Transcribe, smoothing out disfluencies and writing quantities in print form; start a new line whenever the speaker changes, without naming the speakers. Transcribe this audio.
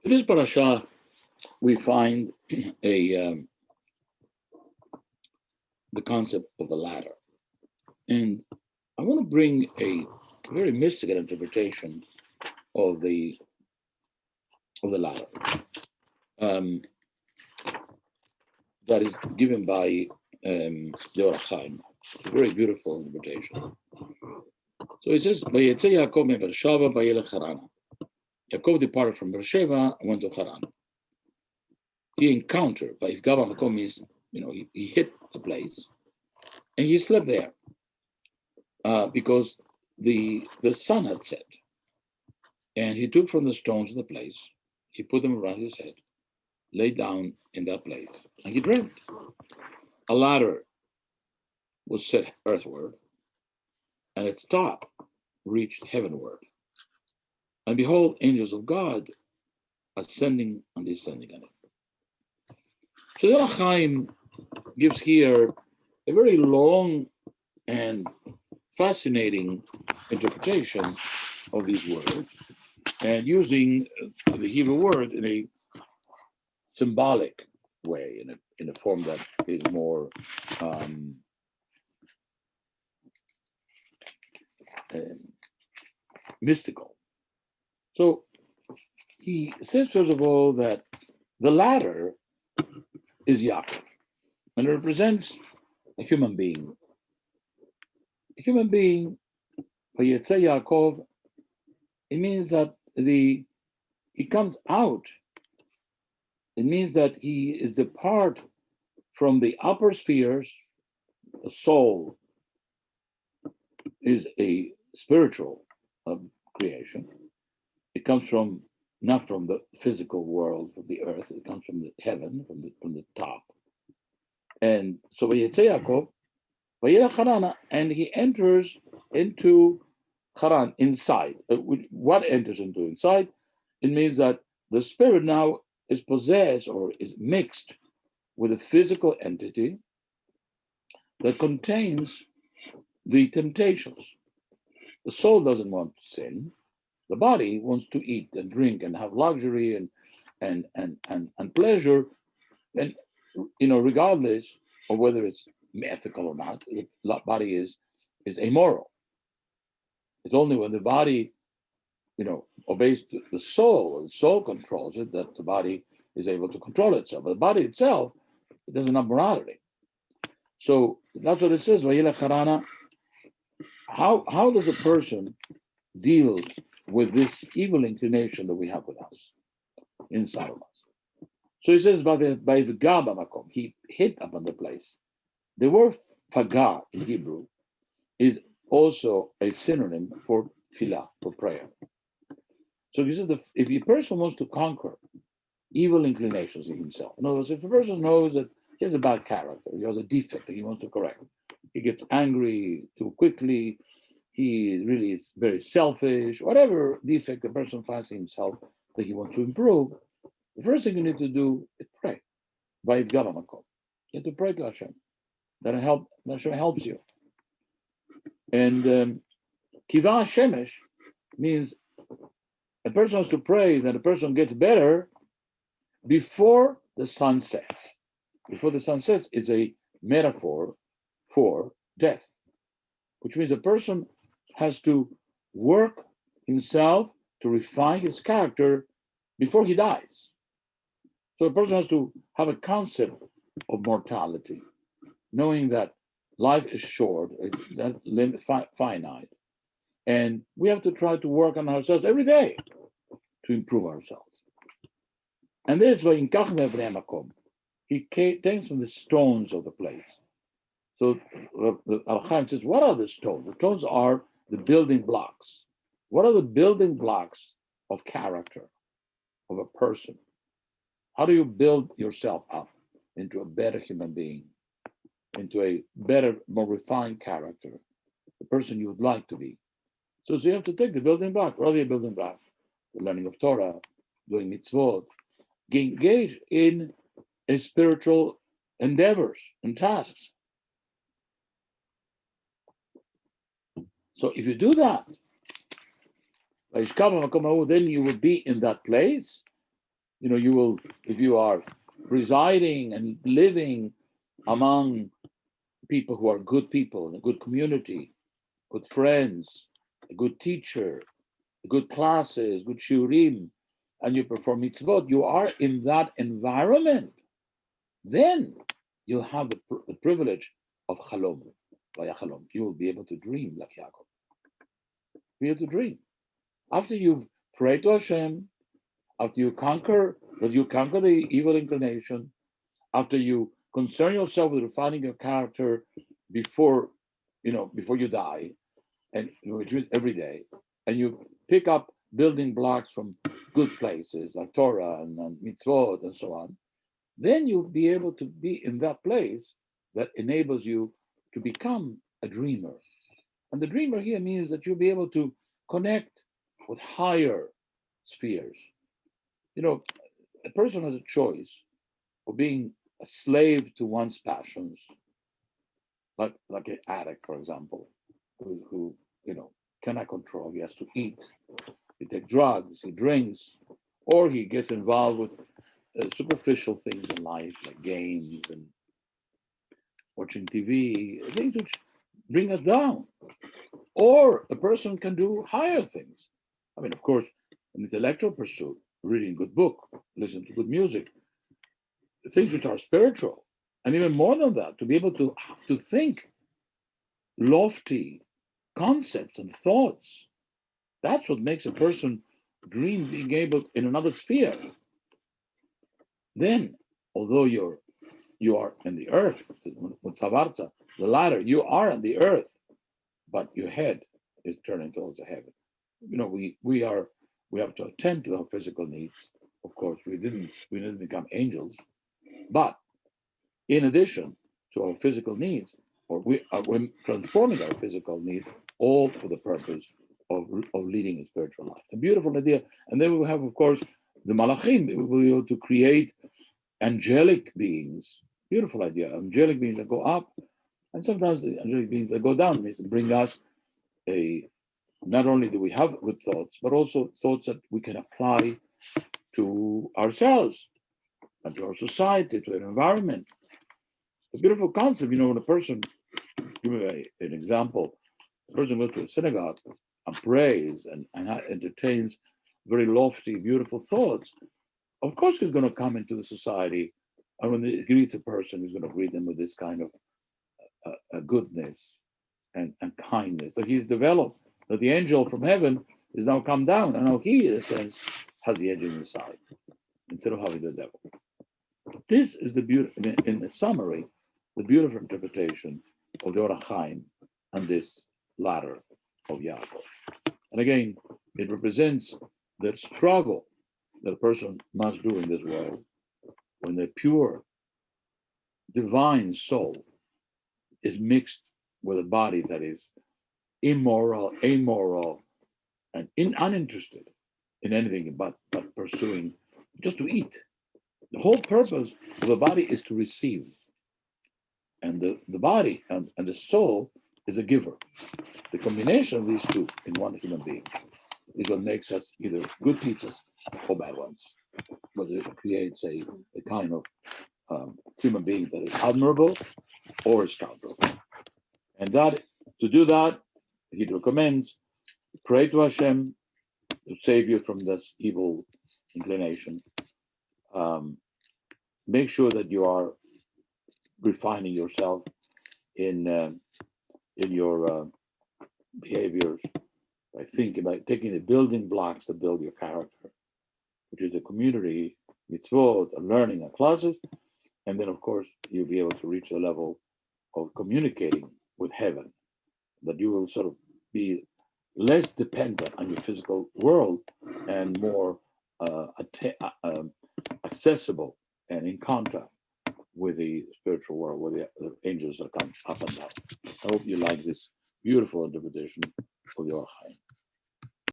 In this parasha, we find a the concept of a ladder, and I want to bring a very mystical interpretation of the ladder um, that is given by the Or HaChaim. A very beautiful interpretation. So it says, "Vayetze Yaakov me Beersheva vayelech Haran." Yaakov departed from Beersheva and went to Haran. He encountered, by Gaba Makom means, he hit the place and he slept there because the sun had set. And he took from the stones of the place, he put them around his head, lay down in that place, and he dreamt. A ladder was set earthward, and its top reached heavenward. And behold, angels of God ascending and descending on it. So the Chaim gives here a very long and fascinating interpretation of these words, and using the Hebrew word in a symbolic way, in a form that is more um, uh, mystical. So he says, first of all, that the ladder is Yaakov, and it represents a human being. A human being, Vayetze Yaakov, it means that he comes out. It means that he is depart from the upper spheres. The soul is a spiritual creation. It comes from not from the physical world, from the earth. It comes from the heaven, from the top. And so Vayetze Yaakov, Vayelech Harana, and he enters into Haran, inside. What enters into inside? It means that the spirit now is possessed or is mixed with a physical entity that contains the temptations. The soul doesn't want to sin. The body wants to eat and drink and have luxury and pleasure, and regardless of whether it's ethical or not, the body is amoral. It's only when the body, obeys the soul controls it, that the body is able to control itself. But the body itself, it doesn't have morality. So that's what it says. How does a person deal with this evil inclination that we have with us, inside of us? So he says, by the Gaba Makom, he hit upon the place. The word Fagah in Hebrew is also a synonym for tefillah, for prayer. So he says, if a person wants to conquer evil inclinations in himself, in other words, if a person knows that he has a bad character, he has a defect that he wants to correct, he gets angry too quickly, he really is very selfish, whatever defect the person finds in himself that he wants to improve, the first thing you need to do is pray. By Gavamakom. You have to pray to Hashem. That Hashem helps you. And Kiva Shemesh means a person has to pray that a person gets better before the sun sets. Before the sun sets is a metaphor for death, which means a person has to work himself to refine his character before he dies. So a person has to have a concept of mortality, knowing that life is short, it's finite, and we have to try to work on ourselves every day to improve ourselves. And this way, in Kachme Makom, he takes from the stones of the place. So Al-Chaim says, what are the stones? The stones are the building blocks. What are the building blocks of character of a person? How do you build yourself up into a better human being, into a better, more refined character, the person you would like to be? So you have to take the building block. What are the building blocks? The learning of Torah, doing mitzvot, engage in spiritual endeavors and tasks. So if you do that, then you will be in that place You will, if you are residing and living among people who are good people in a good community, good friends, a good teacher, good classes, good shurim, and you perform mitzvot, you are in that environment, then you'll have the privilege of chalom, vaya chalom. You will be able to dream like Yaakov. Be able to dream. After you've prayed to Hashem, after you conquer the evil inclination, after you concern yourself with refining your character before, before you die, and which is every day, and you pick up building blocks from good places like Torah and mitzvot and so on, then you'll be able to be in that place that enables you to become a dreamer. And the dreamer here means that you'll be able to connect with higher spheres. A person has a choice of being a slave to one's passions, like an addict, for example, who cannot control. He has to eat, he takes drugs, he drinks, or he gets involved with superficial things in life, like games and watching TV, things which bring us down. Or a person can do higher things. I mean, of course, an intellectual pursuit, reading a good book, listen to good music, things which are spiritual, and even more than that, to be able to think lofty concepts and thoughts. That's what makes a person dream being able in another sphere. Then, although you are in the earth, the ladder, you are on the earth, but your head is turning towards the heaven. We have to attend to our physical needs. Of course, we didn't become angels, but in addition to our physical needs, or we're transforming our physical needs, all for the purpose of leading a spiritual life. A beautiful idea. And then we have, of course, the malachim. We will be able to create angelic beings. Beautiful idea. Angelic beings that go up, and sometimes the angelic beings that go down means to bring us a. Not only do we have good thoughts, but also thoughts that we can apply to ourselves and to our society, to our environment. A beautiful concept, when a person, give me an example, a person goes to a synagogue and prays and entertains very lofty, beautiful thoughts, of course he's going to come into the society, and when he greets a person, he's going to greet them with this kind of goodness and kindness that he's developed, that the angel from heaven is now come down, and now he, in a sense, has the edge inside, instead of having the devil. This is the beauty, in the summary, the beautiful interpretation of the Orach Chaim and this ladder of Yaakov. And again, it represents the struggle that a person must do in this world when the pure, divine soul is mixed with a body that is immoral, amoral, and uninterested in anything but pursuing just to eat. The whole purpose of the body is to receive. And the body and the soul is a giver. The combination of these two in one human being is what makes us either good people or bad ones. Whether it creates a kind of human being that is admirable or a scoundrel. And that, to do that, he recommends pray to Hashem to save you from this evil inclination. Make sure that you are refining yourself in your behaviors by thinking about taking the building blocks that build your character, which is a community, mitzvot, a learning, and classes, and then of course you'll be able to reach the level of communicating with heaven, that you will sort of be less dependent on your physical world and more accessible and in contact with the spiritual world, where the angels are come up and down. I hope you like this beautiful interpretation of the Orach Chaim.